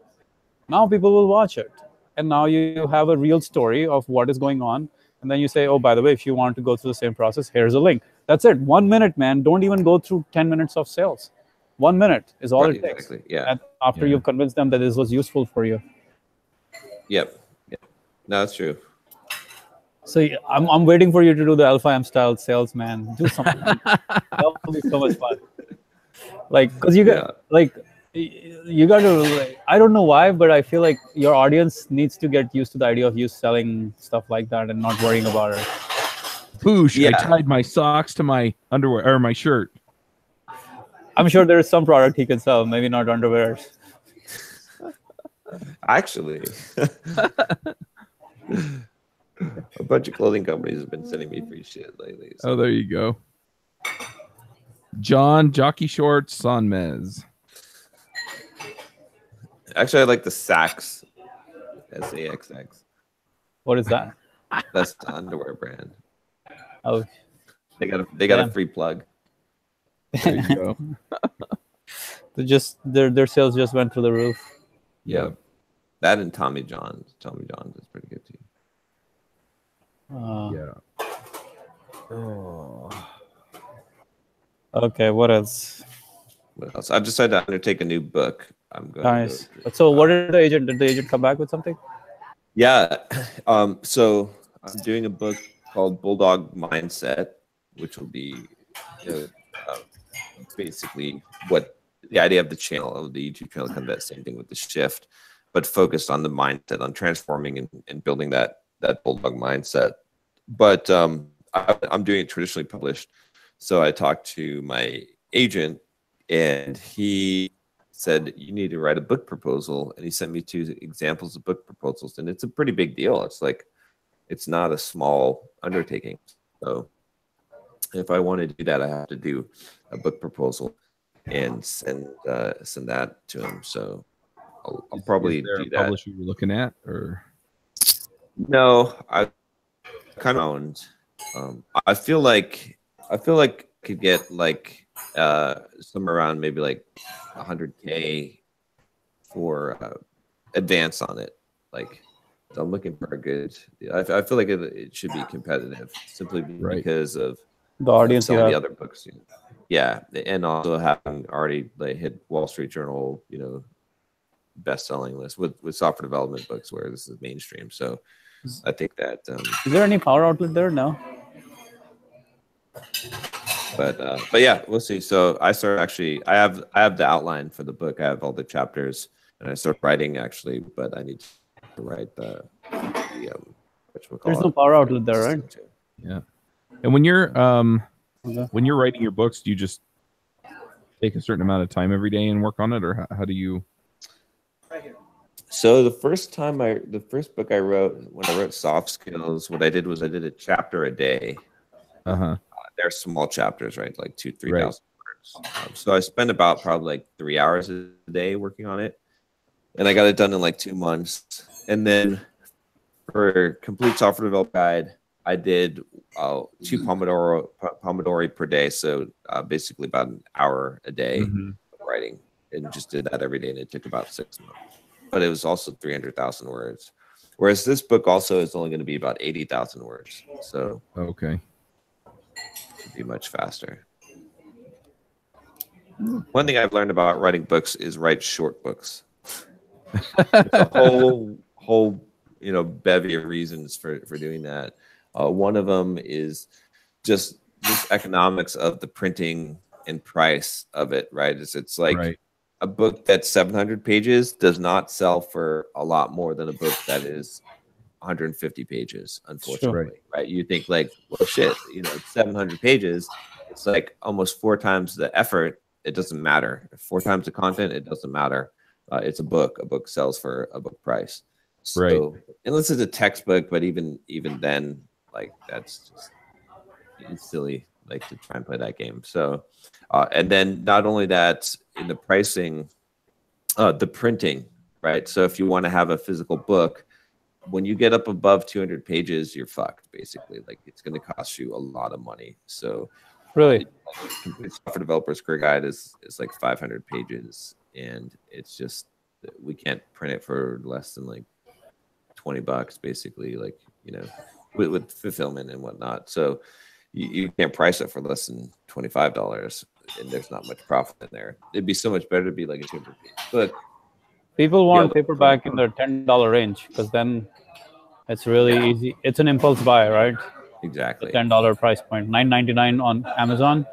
now people will watch it. And now you have a real story of what is going on. And then you say, oh, by the way, if you want to go through the same process, here's a link. That's it. 1 minute, man. Don't even go through 10 minutes of sales. 1 minute is all it takes. Yeah. After you've convinced them that this was useful for you. Yep. No, that's true. So I'm waiting for you to do the Alpha M style sales, man. Do something. That would be so much fun. Like, because you got you got to. I don't know why, but I feel like your audience needs to get used to the idea of you selling stuff like that and not worrying about it. Boosh! Yeah. I tied my socks to my underwear or my shirt. I'm sure there is some product he can sell, maybe not underwear. Actually, a bunch of clothing companies have been sending me free shit lately. So. Oh, there you go. John Jockey Shorts Sonmez. Actually, I like the Sax, SAXX. What is that? That's the underwear brand. Oh, they got a free plug. There you go. Their sales just went through the roof. Yeah, that and Tommy John's. Tommy John's is pretty good too. Yeah. Oh. Okay, what else? What else? I've decided to undertake a new book. I'm going. Nice. So, what did the agent come back with something? Yeah. So I'm doing a book called Bulldog Mindset, which will be basically what the idea of the channel, of the YouTube channel, kind of that same thing with the shift, but focused on the mindset, on transforming and building that Bulldog mindset. But I'm doing it traditionally published. So I talked to my agent, and he said, you need to write a book proposal. And he sent me 2 examples of book proposals. And it's a pretty big deal. It's not a small undertaking. So if I want to do that, I have to do a book proposal and send that to him. So I'll probably do that. Publisher you're looking at, or no? I kind of I feel like I could get like somewhere around maybe like 100K for advance on it. Like, so I'm looking for a good. I feel like it should be competitive simply because of the audience, some of the other books. Yeah, and also having already hit Wall Street Journal, best-selling list with software development books, where this is mainstream. So I think that. Is there any power outlet there? No. But yeah, we'll see. So I have the outline for the book. I have all the chapters, and I start writing actually. But I need to write the there's no power outlet there, right? Yeah. And when you're Okay. When you're writing your books, do you just take a certain amount of time every day and work on it, or how do you? So the first book I wrote, when I wrote Soft Skills, what I did was I did a chapter a day. Uh-huh. They're small chapters, right? Like 2,000 to 3,000 Right. words. So I spent about probably like 3 hours a day working on it, and I got it done in like 2 months. And then for Complete Software Development Guide, I did 2 Pomodori per day, so basically about an hour a day of writing, and just did that every day, and it took about 6 months. But it was also 300,000 words. Whereas this book also is only going to be about 80,000 words. So Okay. it'd be much faster. One thing I've learned about writing books is write short books. There's a whole bevy of reasons for doing that. One of them is just economics of the printing and price of it, right? It's like Right. a book that's 700 pages does not sell for a lot more than a book that is 150 pages, unfortunately. Right? You think like, well, shit, it's 700 pages. It's like almost 4 times the effort. It doesn't matter. 4 times the content, it doesn't matter. It's a book. A book sells for a book price. So Right. unless it's a textbook, but even then, like it's silly, like to try and play that game. So, and then not only that, in the pricing, the printing, right? So if you want to have a physical book, when you get up above 200 pages, you're fucked, basically. Like it's going to cost you a lot of money. So Really? Complete Software Developer's Career Guide is like 500 pages, and it's just we can't print it for less than like $20, basically, like with fulfillment and whatnot. So you can't price it for less than $25, and there's not much profit in there. It'd be so much better to be like a 200-page book. People want paperback in the $10 range because then it's really easy. It's an impulse buy, right? Exactly. The $10 price point, $9.99 on Amazon.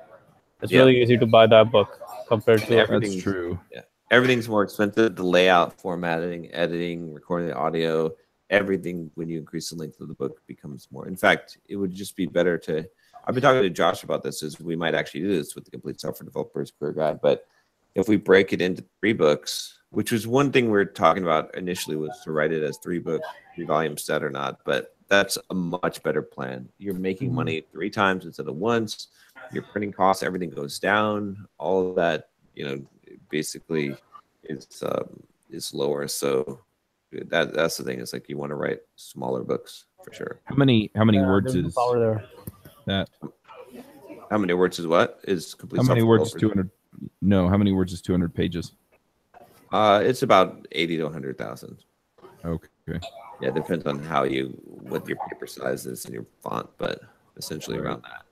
It's really easy to buy that book compared to That's true. Yeah, everything's more expensive. The layout, formatting, editing, recording the audio, everything. When you increase the length of the book, becomes more. In fact, it would just be better to. I've been talking to Josh about this. Is we might actually do this with the Complete Software Developer's Career Guide, but if we break it into 3 books, which was one thing we were talking about initially, was to write it as 3 volume set or not, but that's a much better plan. You're making money 3 times instead of once. Your printing costs, everything goes down. All of that, basically is lower. So that's the thing. It's like you want to write smaller books for sure. How many words is power there? that? How many words is what? Is Complete How many Software words is 200? No, how many words is 200 pages? It's about 80 to 100,000. Okay. Yeah, it depends on what your paper size is and your font, but essentially around that.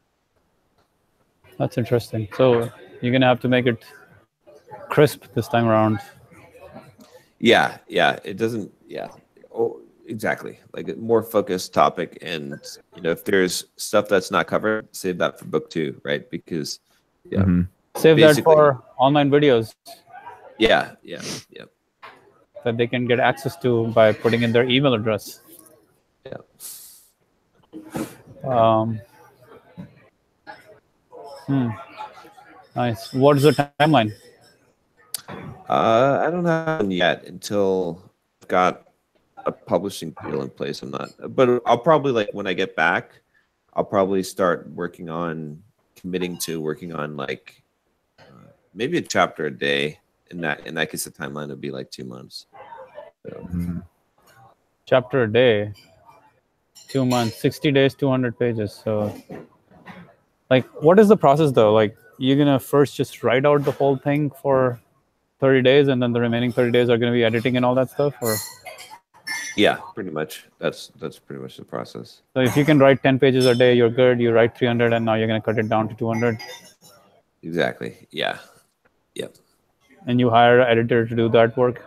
That's interesting. So you're gonna have to make it crisp this time around. Yeah, it doesn't. Yeah, exactly. Like a more focused topic, and if there's stuff that's not covered, save that for book 2, right? Because Save that for online videos. Yeah. That they can get access to by putting in their email address. Yeah. Nice. What's the timeline? I don't have one yet until I've got a publishing deal in place. But I'll probably when I get back, I'll probably start committing to working on like maybe a chapter a day. In that case, the timeline would be like 2 months. So. Chapter a day, 2 months, 60 days, 200 pages. So, like, what is the process though? Like, you're gonna first just write out the whole thing for 30 days, and then the remaining 30 days are gonna be editing and all that stuff, or? Yeah, pretty much. That's pretty much the process. So if you can write 10 pages a day, you're good. You write 300, and now you're gonna cut it down to 200. Exactly. Yeah. Yep. And you hire an editor to do that work.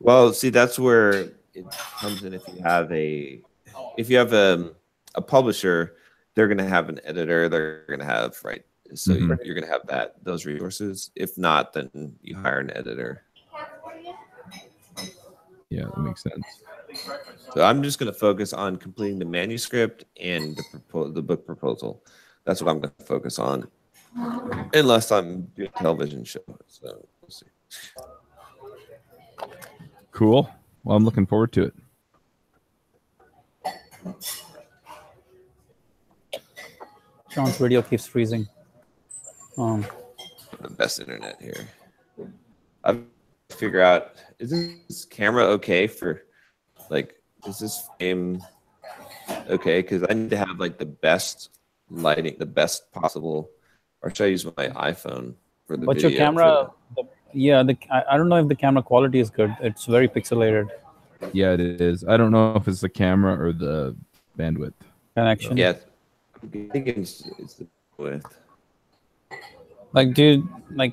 Well, see, that's where it comes in. If you have a publisher, they're going to have an editor. They're going to have So you're going to have those resources. If not, then you hire an editor. Yeah, that makes sense. So I'm just going to focus on completing the manuscript and the book proposal. that's what I'm going to focus on, unless I'm doing a television show. So we'll see. Cool. Well, I'm looking forward to it. Sean's video keeps freezing. The best internet here. I've figure out, is this camera okay for, like, is this frame okay? Because I need to have like the best lighting, the best possible. Or should I use my iPhone for the But video? your camera, I don't know if the camera quality is good. It's very pixelated. Yeah, it is. I don't know if it's the camera or the bandwidth Connection. Yeah, I'm thinking it's the width. Like, dude, like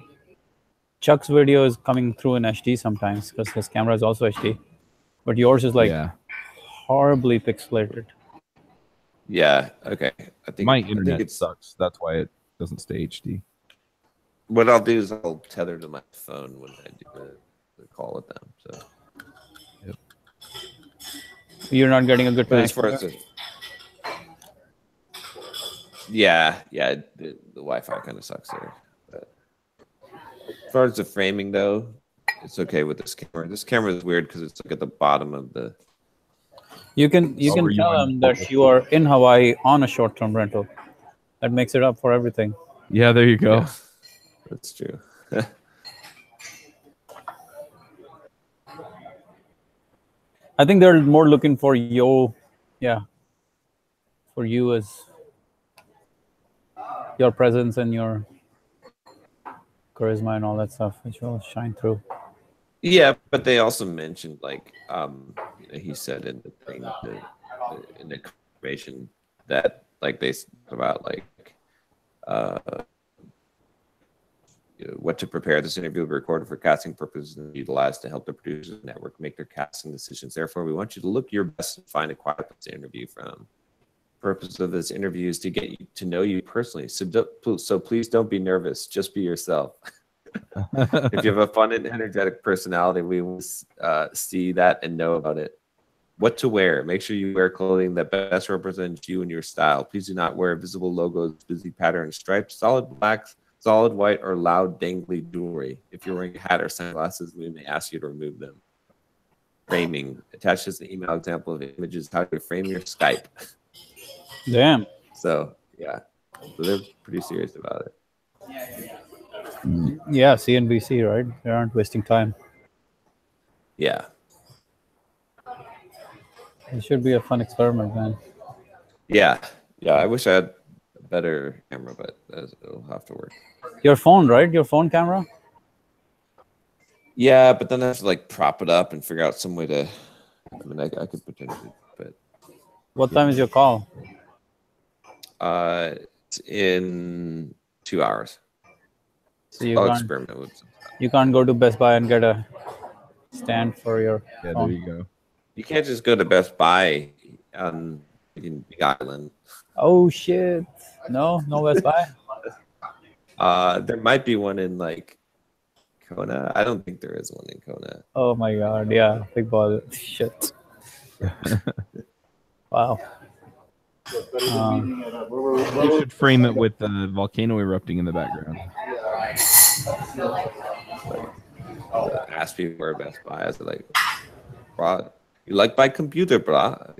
Chuck's video is coming through in HD sometimes because his camera is also HD, but yours is like horribly pixelated. Yeah. Okay. I think my internet sucks. That's why it doesn't stay HD. What I'll do is I'll tether to my phone when I do the call with them. So. Yep. You're not getting a good connection. As far as yeah, the Wi-Fi kind of sucks there. But as far as the framing, though, it's okay with this camera. This camera is weird because it's like at the bottom of the. You can tell them that you are in Hawaii on a short-term rental. That makes it up for everything. Yeah, there you go. Yeah, that's true. I think they're more looking for for you as your presence and your charisma and all that stuff, which will shine through. Yeah, but they also mentioned, like, he said in the thing, in the information that, like, they talk about, like, what to prepare. This interview will be recorded for casting purposes and utilized to help the producers network make their casting decisions. Therefore, we want you to look your best and find a quiet place to interview from. Purpose of this interview is to get you to know you personally. So please don't be nervous. Just be yourself. If you have a fun and energetic personality, we will see that and know about it. What to wear. Make sure you wear clothing that best represents you and your style. Please do not wear visible logos, busy pattern stripes, solid blacks, solid white, or loud dangly jewelry. If you're wearing a hat or sunglasses, we may ask you to remove them. Framing. Attach this email example of images how to frame your Skype. Damn. So, yeah. So they're pretty serious about it. Yeah, CNBC, right? They aren't wasting time. Yeah. It should be a fun experiment, man. Yeah. Yeah, I wish I had a better camera, but it'll have to work. Your phone, right? Your phone camera? Yeah, but then I have to, like, prop it up and figure out some way to... I mean, I could potentially, but... What time is your call? It's in 2 hours. So you I'll can't, experiment with some stuff. You can't go to Best Buy and get a stand for your phone. There you go. You can't just go to Best Buy in Big Island. Oh shit! No Best Buy. There might be one in, like, Kona. I don't think there is one in Kona. Oh my god! Yeah, big ball. Shit. Wow. You should frame it with the volcano erupting in the background. Ask people where Best Buy is. Like, bro, you like my computer, bro?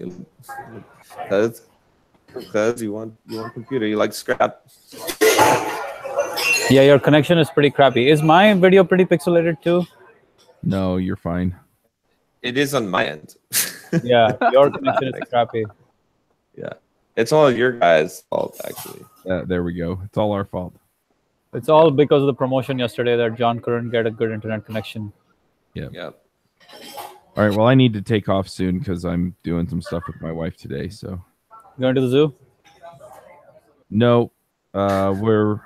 Because you want computer. You like scrap. Yeah, your connection is pretty crappy. Is my video pretty pixelated too? No, you're fine. It is on my end. Yeah, your connection is crappy. Yeah, it's all your guys' fault, actually. There we go. It's all our fault. It's all because of the promotion yesterday that John couldn't get a good internet connection. Yeah. Yep. All right. Well, I need to take off soon because I'm doing some stuff with my wife today. So. Going to the zoo? No, we're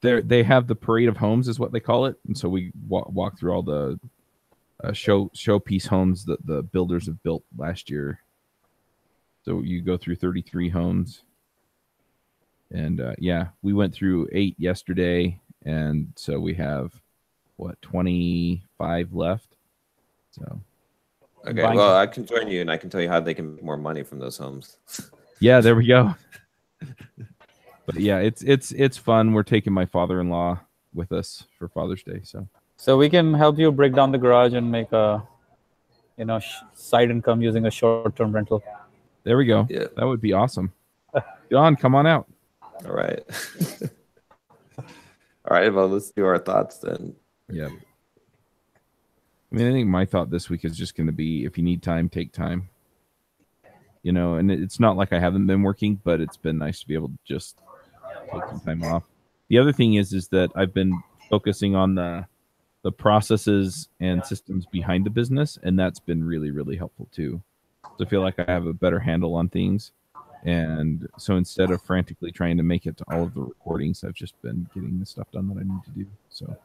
there. They have the parade of homes, is what they call it, and so we walk through all the showpiece homes that the builders have built last year. So you go through 33 homes, and yeah, we went through 8 yesterday, and so we have 25 left. So okay, well, I can join you, and I can tell you how they can make more money from those homes. Yeah, there we go. But yeah, it's fun. We're taking my father-in-law with us for Father's Day. So we can help you break down the garage and make a, side income using a short-term rental. There we go. Yeah. That would be awesome. John, come on out. All right. All right. Well, let's do our thoughts then. Yeah. I mean, I think my thought this week is just going to be, if you need time, take time. And it's not like I haven't been working, but it's been nice to be able to just take some time off. The other thing is that I've been focusing on the processes and systems behind the business, and that's been really, really helpful too. So I feel like I have a better handle on things. And so instead of frantically trying to make it to all of the recordings, I've just been getting the stuff done that I need to do. So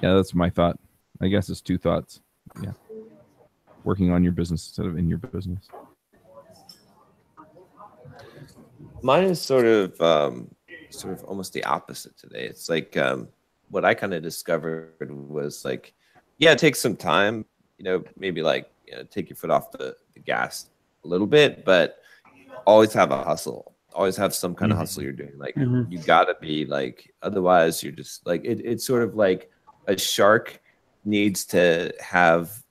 yeah, that's my thought. I guess it's two thoughts. Yeah. Working on your business instead of in your business. Mine is sort of almost the opposite today. It's like what I kind of discovered was like, yeah, it takes some time, maybe like take your foot off the gas a little bit, but always have a hustle. Always have some kind of hustle you're doing. Like you gotta be like, otherwise you're just like it's sort of like a shark needs to have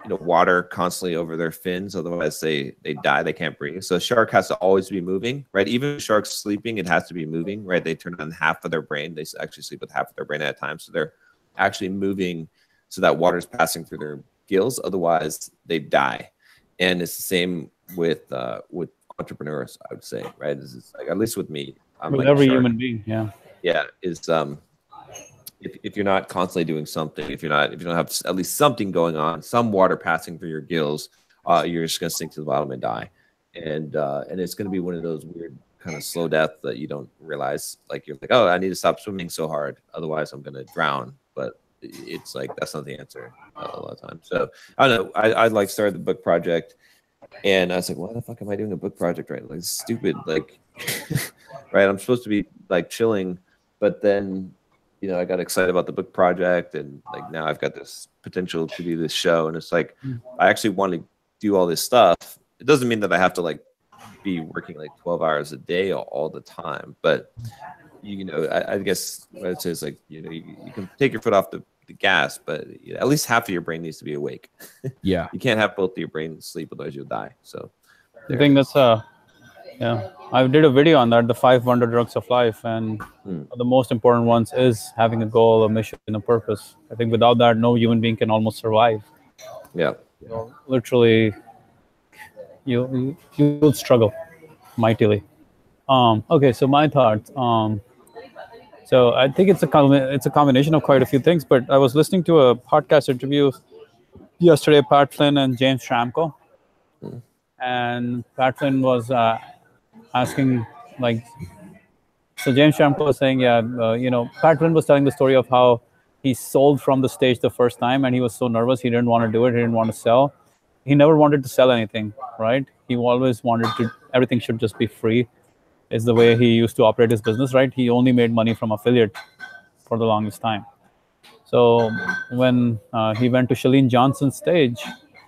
water constantly over their fins, otherwise they die, they can't breathe. So a shark has to always be moving, right? Even if sharks sleeping, it has to be moving, right? They turn on half of their brain. They actually sleep with half of their brain at a time, so they're actually moving so that water is passing through their gills, otherwise they die. And it's the same with entrepreneurs, I would say, right? This is like, at least with me, I'm with like every human being. Yeah is if you're not constantly doing something, if you don't have at least something going on, some water passing through your gills, you're just gonna sink to the bottom and die. And it's gonna be one of those weird kind of slow death that you don't realize. Like you're like, oh, I need to stop swimming so hard, otherwise I'm gonna drown. But it's like that's not the answer a lot of times. So I don't know. I like started the book project, and I was like, why the fuck am I doing a book project right? Like, it's stupid. Like, right? I'm supposed to be like chilling, but then I got excited about the book project, and like now I've got this potential to do this show, and it's like I actually want to do all this stuff. It doesn't mean that I have to like be working like 12 hours a day all the time, but I guess what I'd say is like you can take your foot off the gas, but at least half of your brain needs to be awake. Yeah, you can't have both of your brain asleep, otherwise you'll die. So I think that's I did a video on that, the 5 wonder drugs of life, and the most important ones is having a goal, a mission, and a purpose. I think without that, no human being can almost survive. Yeah, literally, you will struggle mightily. Okay, so my thoughts. So I think it's a combination of quite a few things. But I was listening to a podcast interview yesterday, Pat Flynn and James Schramko, and Pat Flynn was asking so James Schramko was saying, Pat Flynn was telling the story of how he sold from the stage the first time, and he was so nervous, he didn't want to do it, he didn't want to sell. He never wanted to sell anything, right? He always wanted everything should just be free, is the way he used to operate his business, right? He only made money from affiliate for the longest time. So when he went to Chalene Johnson's stage,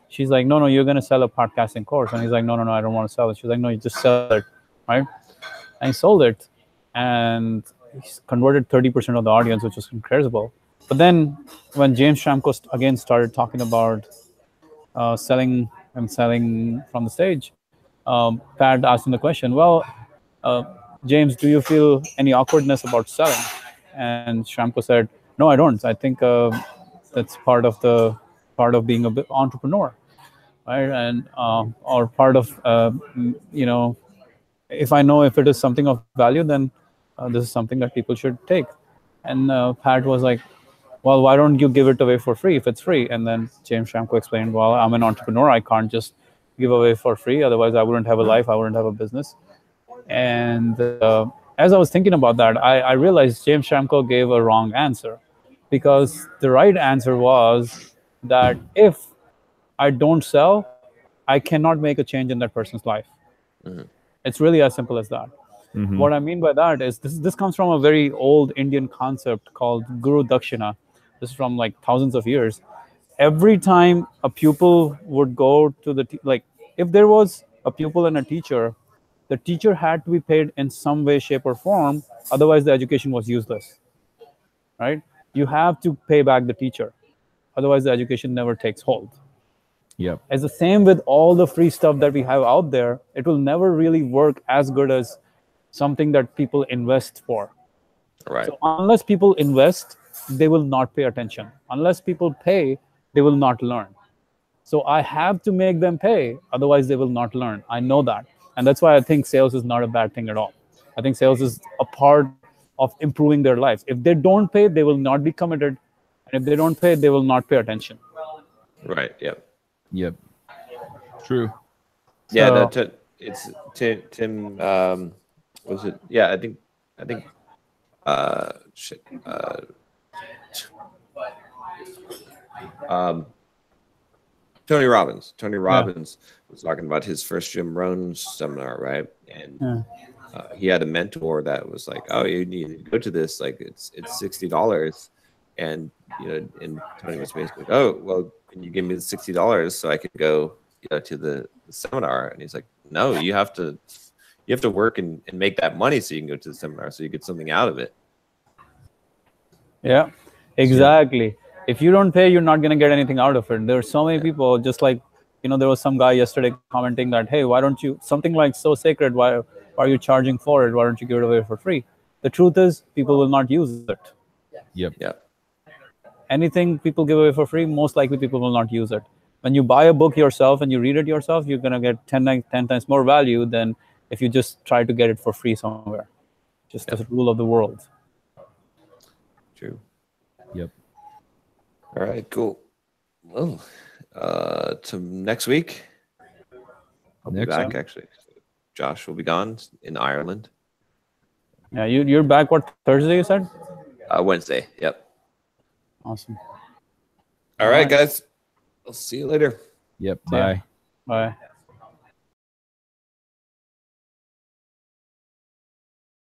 she's like, no, you're going to sell a podcasting course. And he's like, no, I don't want to sell it. She's like, no, you just sell it, right? And he sold it, and he's converted 30% of the audience, which is incredible. But then when James Schramko again started talking about selling from the stage, Pat asked him the question, well, James, do you feel any awkwardness about selling? And Schramko said, no, I don't. I think that's part of being an entrepreneur, right? And or part of if I know if it is something of value, then this is something that people should take. And Pat was like, well, why don't you give it away for free if it's free? And then James Schramko explained, well, I'm an entrepreneur. I can't just give away for free. Otherwise, I wouldn't have a life. I wouldn't have a business. And as I was thinking about that, I realized James Schramko gave a wrong answer, because the right answer was that if I don't sell, I cannot make a change in that person's life. It's really as simple as that. What I mean by that is this comes from a very old Indian concept called Guru Dakshina. This is from like thousands of years. Every time a pupil would go to if there was a pupil and a teacher, the teacher had to be paid in some way, shape, or form. Otherwise, the education was useless, right? You have to pay back the teacher. Otherwise, the education never takes hold. Yep. It's the same with all the free stuff that we have out there. It will never really work as good as something that people invest for. Right. So unless people invest, they will not pay attention. Unless people pay, they will not learn. So I have to make them pay, otherwise they will not learn. I know that. And that's why I think sales is not a bad thing at all. I think sales is a part of improving their lives. If they don't pay, they will not be committed. And if they don't pay, they will not pay attention. Right. Yep. Yep. True. Yeah. So- It's Tim. Was it? Yeah. I think. Shit. Tony Robbins. Tony Robbins was talking about his first Jim Rohn seminar, right? And he had a mentor that was like, "Oh, you need to go to this. Like, it's $60." And and Tony was basically, "Oh, well, can you give me the $60 so I could go, to the seminar?" And he's like, "No, you have to work and make that money so you can go to the seminar, so you get something out of it." Yeah, exactly. If you don't pay, you're not going to get anything out of it. There are so many people, just like, there was some guy yesterday commenting that, hey, why don't you, something like so sacred, why are you charging for it? Why don't you give it away for free? The truth is, people will not use it. Yep. Yeah. Anything people give away for free, most likely people will not use it. When you buy a book yourself and you read it yourself, you're going to get 10 times more value than if you just try to get it for free somewhere. Just the rule of the world. True. Yep. All right, cool. Well, to next week. I'll be back, actually. Josh will be gone in Ireland. Yeah, you're back, what, Thursday you said? Wednesday, yep. Awesome. All right, guys. I'll see you later. Yep. See ya. Bye. Bye.